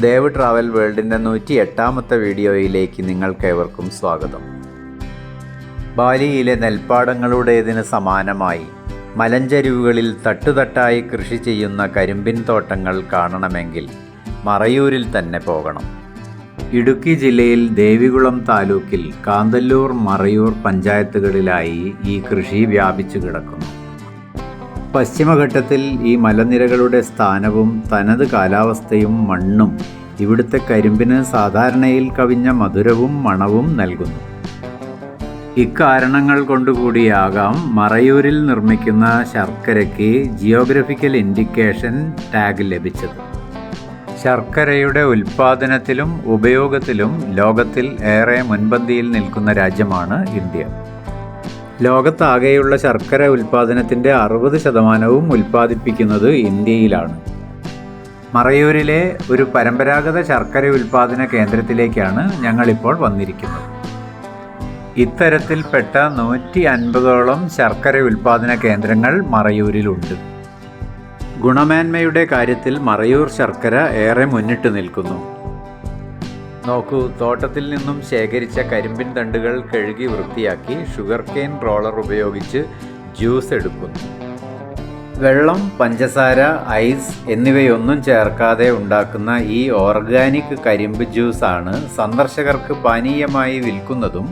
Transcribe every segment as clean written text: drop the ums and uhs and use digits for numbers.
Dev travel വേൾഡിൻ്റെ 108ാമത്തെ വീഡിയോയിലേക്ക് നിങ്ങൾക്കേവർക്കും സ്വാഗതം. ബാലിയിലെ നെൽപ്പാടങ്ങളുടേതിന് സമാനമായി മലഞ്ചരിവുകളിൽ തട്ടുതട്ടായി കൃഷി ചെയ്യുന്ന കരിമ്പിൻ തോട്ടങ്ങൾ കാണണമെങ്കിൽ മറയൂരിൽ തന്നെ പോകണം. ഇടുക്കി ജില്ലയിൽ ദേവികുളം താലൂക്കിൽ കാന്തല്ലൂർ, മറയൂർ പഞ്ചായത്തുകളിലായി ഈ കൃഷി വ്യാപിച്ചു കിടക്കുന്നു. പശ്ചിമഘട്ടത്തിൽ ഈ മലനിരകളുടെ സ്ഥാനവും തനത് കാലാവസ്ഥയും മണ്ണും ഇവിടുത്തെ കരിമ്പിന് സാധാരണയിൽ കവിഞ്ഞ മധുരവും മണവും നൽകുന്നു. ഇക്കാരണങ്ങൾ കൊണ്ടുകൂടിയാകാം മറയൂരിൽ നിർമ്മിക്കുന്ന ശർക്കരയ്ക്ക് ജിയോഗ്രഫിക്കൽ ഇൻഡിക്കേഷൻ ടാഗ് ലഭിച്ചത്. ശർക്കരയുടെ ഉൽപ്പാദനത്തിലും ഉപയോഗത്തിലും ലോകത്തിൽ ഏറെ മുൻപന്തിയിൽ നിൽക്കുന്ന രാജ്യമാണ് ഇന്ത്യ. ലോകത്താകെയുള്ള ശർക്കര ഉൽപ്പാദനത്തിൻ്റെ 60% ഉൽപ്പാദിപ്പിക്കുന്നത് ഇന്ത്യയിലാണ്. മറയൂരിലെ ഒരു പരമ്പരാഗത ശർക്കര ഉൽപ്പാദന കേന്ദ്രത്തിലേക്കാണ് ഞങ്ങളിപ്പോൾ വന്നിരിക്കുന്നത്. ഇത്തരത്തിൽപ്പെട്ട 150ഓളം ശർക്കര ഉൽപ്പാദന കേന്ദ്രങ്ങൾ മറയൂരിലുണ്ട്. ഗുണമേന്മയുടെ കാര്യത്തിൽ മറയൂർ ശർക്കര ഏറെ മുന്നിട്ട് നിൽക്കുന്നു. നോക്കൂ, തോട്ടത്തിൽ നിന്നും ശേഖരിച്ച കരിമ്പിൻ തണ്ടുകൾ കഴുകി വൃത്തിയാക്കി ഷുഗർ കെയിൻ റോളർ ഉപയോഗിച്ച് ജ്യൂസ് എടുക്കുന്നു. വെള്ളം, പഞ്ചസാര, ഐസ് എന്നിവയൊന്നും ചേർക്കാതെ ഉണ്ടാക്കുന്ന ഈ ഓർഗാനിക് കരിമ്പ് ജ്യൂസാണ് സന്ദർശകർക്ക് പാനീയമായി വിൽക്കുന്നതും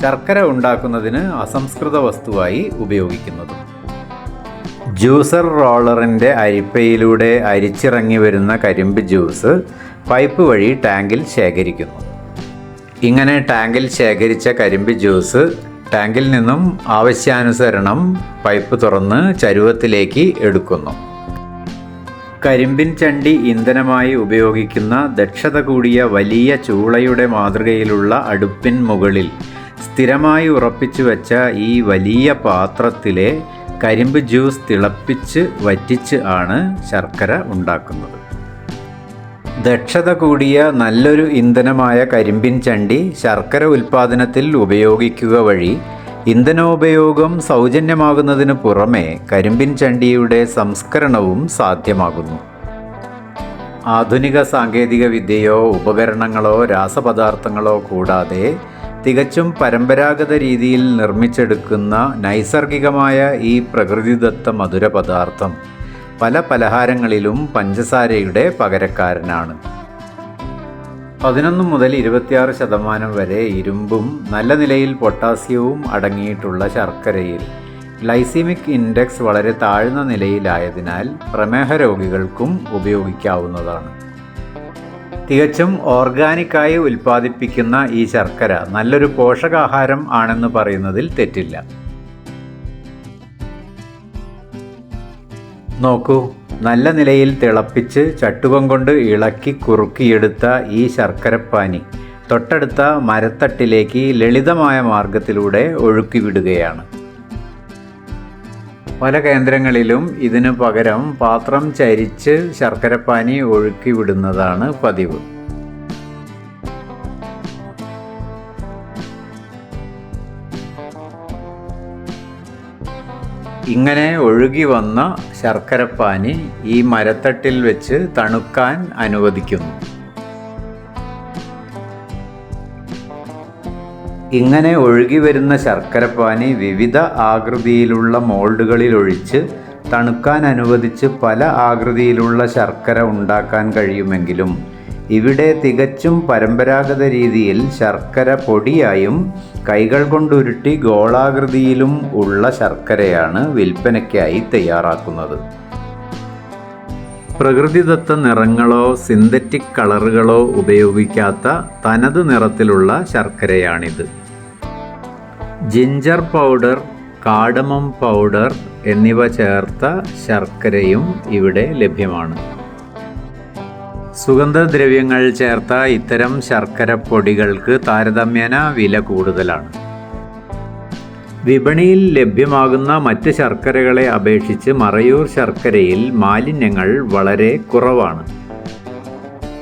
ശർക്കര ഉണ്ടാക്കുന്നതിന് അസംസ്കൃത വസ്തുവായി ഉപയോഗിക്കുന്നതും. ജ്യൂസർ റോളറിൻ്റെ അരിപ്പയിലൂടെ അരിച്ചിറങ്ങി വരുന്ന കരിമ്പ് ജ്യൂസ് പൈപ്പ് വഴി ടാങ്കിൽ ശേഖരിക്കുന്നു. ഇങ്ങനെ ടാങ്കിൽ ശേഖരിച്ച കരിമ്പ് ജ്യൂസ് ടാങ്കിൽ നിന്നും ആവശ്യാനുസരണം പൈപ്പ് തുറന്ന് ചരുവത്തിലേക്ക് എടുക്കുന്നു. കരിമ്പിൻ ചണ്ടി ഇന്ധനമായി ഉപയോഗിക്കുന്ന ദക്ഷത കൂടിയ വലിയ ചൂളയുടെ മാതൃകയിലുള്ള അടുപ്പിൻ മുകളിൽ സ്ഥിരമായി ഉറപ്പിച്ചു വെച്ച ഈ വലിയ പാത്രത്തിലെ കരിമ്പ് ജ്യൂസ് തിളപ്പിച്ച് വറ്റിച്ച് ആണ് ശർക്കര ഉണ്ടാക്കുന്നത്. ദക്ഷത കൂടിയ നല്ലൊരു ഇന്ധനമായ കരിമ്പിൻ ചണ്ടി ശർക്കര ഉൽപ്പാദനത്തിൽ ഉപയോഗിക്കുക വഴി ഇന്ധനോപയോഗം സൗജന്യമാകുന്നതിന് പുറമെ കരിമ്പിൻ ചണ്ടിയുടെ സംസ്കരണവും സാധ്യമാകുന്നു. ആധുനിക സാങ്കേതിക വിദ്യയോ ഉപകരണങ്ങളോ രാസപദാർത്ഥങ്ങളോ കൂടാതെ തികച്ചും പരമ്പരാഗത രീതിയിൽ നിർമ്മിച്ചെടുക്കുന്ന നൈസർഗികമായ ഈ പ്രകൃതിദത്ത മധുര പദാർത്ഥം പല പലഹാരങ്ങളിലും പഞ്ചസാരയുടെ പകരക്കാരനാണ്. 11 മുതൽ 26% വരെ ഇരുമ്പും നല്ല നിലയിൽ പൊട്ടാസ്യവും അടങ്ങിയിട്ടുള്ള ശർക്കരയിൽ ഗ്ലൈസീമിക് ഇൻഡെക്സ് വളരെ താഴ്ന്ന നിലയിലായതിനാൽ പ്രമേഹ രോഗികൾക്കും ഉപയോഗിക്കാവുന്നതാണ്. തികച്ചും ഓർഗാനിക്കായി ഉൽപ്പാദിപ്പിക്കുന്ന ഈ ശർക്കര നല്ലൊരു പോഷകാഹാരം ആണെന്ന് പറയുന്നതിൽ തെറ്റില്ല. നോക്കൂ, നല്ല നിലയിൽ തിളപ്പിച്ച് ചട്ടുകം കൊണ്ട് ഇളക്കി കുറുക്കിയെടുത്ത ഈ ശർക്കരപ്പാനി തൊട്ടടുത്ത മരത്തട്ടിലേക്ക് ലളിതമായ മാർഗത്തിലൂടെ ഒഴുക്കിവിടുകയാണ്. പല കേന്ദ്രങ്ങളിലും ഇതിനു പകരം പാത്രം ചരിച്ച് ശർക്കരപ്പാനി ഒഴുക്കിവിടുന്നതാണ് പതിവ്. ഇങ്ങനെ ഒഴുകി വന്ന ശർക്കരപ്പാനി ഈ മരത്തട്ടിൽ വെച്ച് തണുക്കാൻ അനുവദിക്കുന്നു. ഇങ്ങനെ ഒഴുകി വരുന്ന ശർക്കരപ്പാനി വിവിധ ആകൃതിയിലുള്ള മോൾഡുകളിൽ ഒഴിച്ച് തണുക്കാൻ അനുവദിച്ച് പല ആകൃതിയിലുള്ള ശർക്കര ഉണ്ടാക്കാൻ കഴിയുമെങ്കിലും ഇവിടെ തികച്ചും പരമ്പരാഗത രീതിയിൽ ശർക്കര പൊടിയായും കൈകൾ കൊണ്ടുരുട്ടി ഗോളാകൃതിയിലും ഉള്ള ശർക്കരയാണ് വിൽപ്പനയ്ക്കായി തയ്യാറാക്കുന്നത്. പ്രകൃതിദത്ത നിറങ്ങളോ സിന്തറ്റിക് കളറുകളോ ഉപയോഗിക്കാത്ത തനത് നിറത്തിലുള്ള ശർക്കരയാണിത്. ജിഞ്ചർ പൗഡർ, കാഡമം പൗഡർ എന്നിവ ചേർത്ത ശർക്കരയും ഇവിടെ ലഭ്യമാണ്. സുഗന്ധദ്രവ്യങ്ങൾ ചേർത്ത ഇത്തരം ശർക്കര പൊടികൾക്ക് താരതമ്യേന വില കൂടുതലാണ്. വിപണിയിൽ ലഭ്യമാകുന്ന മറ്റ് ശർക്കരകളെ അപേക്ഷിച്ച് മറയൂർ ശർക്കരയിൽ മാലിന്യങ്ങൾ വളരെ കുറവാണ്.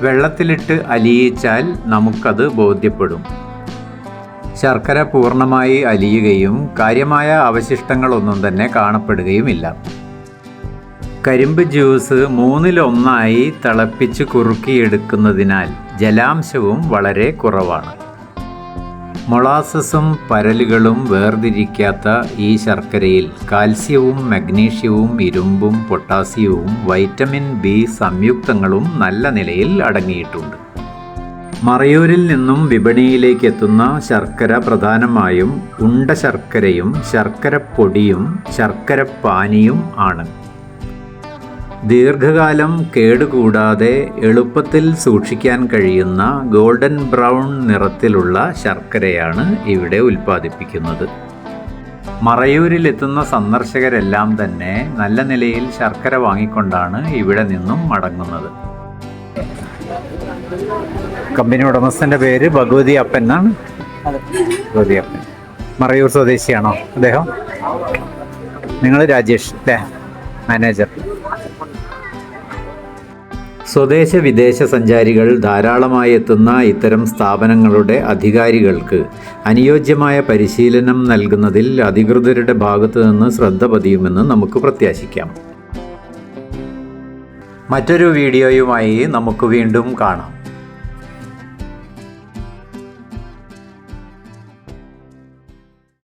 വെള്ളത്തിലിട്ട് അലിയിച്ചാൽ നമുക്കത് ബോധ്യപ്പെടും. ശർക്കര പൂർണ്ണമായി അലിയുകയും കാര്യമായ അവശിഷ്ടങ്ങളൊന്നും തന്നെ കാണപ്പെടുകയുമില്ല. കരിമ്പ് ജ്യൂസ് 1/3 തിളപ്പിച്ച് കുറുക്കിയെടുക്കുന്നതിനാൽ ജലാംശവും വളരെ കുറവാണ്. മൊളാസസും പരലുകളും വേർതിരിക്കാത്ത ഈ ശർക്കരയിൽ കാൽസ്യവും മഗ്നീഷ്യവും ഇരുമ്പും പൊട്ടാസ്യവും വൈറ്റമിൻ ബി സംയുക്തങ്ങളും നല്ല നിലയിൽ അടങ്ങിയിട്ടുണ്ട്. മറയൂരിൽ നിന്നും വിപണിയിലേക്ക് എത്തുന്ന ശർക്കര പ്രധാനമായും ഉണ്ട ശർക്കരയും ശർക്കരപ്പൊടിയും ശർക്കരപ്പാനിയും ആണ്. ദീർഘകാലം കേടുകൂടാതെ എളുപ്പത്തിൽ സൂക്ഷിക്കാൻ കഴിയുന്ന ഗോൾഡൻ ബ്രൗൺ നിറത്തിലുള്ള ശർക്കരയാണ് ഇവിടെ ഉൽപ്പാദിപ്പിക്കുന്നത്. മറയൂരിലെത്തുന്ന സന്ദർശകരെല്ലാം തന്നെ നല്ല നിലയിൽ ശർക്കര വാങ്ങിക്കൊണ്ടാണ് ഇവിടെ നിന്നും മടങ്ങുന്നത്. കമ്പനി ഉടമസ്ഥൻ്റെ പേര് ഭഗവതി അപ്പൻ എന്നാണ്. ഭഗവതി അപ്പൻ മറയൂർ സ്വദേശിയാണോ അദ്ദേഹം? നിങ്ങൾ രാജേഷ് അല്ലേ, മാനേജർ? സ്വദേശ വിദേശ സഞ്ചാരികൾ ധാരാളമായി എത്തുന്ന ഇത്തരം സ്ഥാപനങ്ങളുടെ അധികാരികൾക്ക് അനുയോജ്യമായ പരിശീലനം നൽകുന്നതിൽ അധികൃതരുടെ ഭാഗത്തു നിന്ന് ശ്രദ്ധ പതിയുമെന്ന് നമുക്ക് പ്രത്യാശിക്കാം. മറ്റൊരു വീഡിയോയുമായി നമുക്ക് വീണ്ടും കാണാം.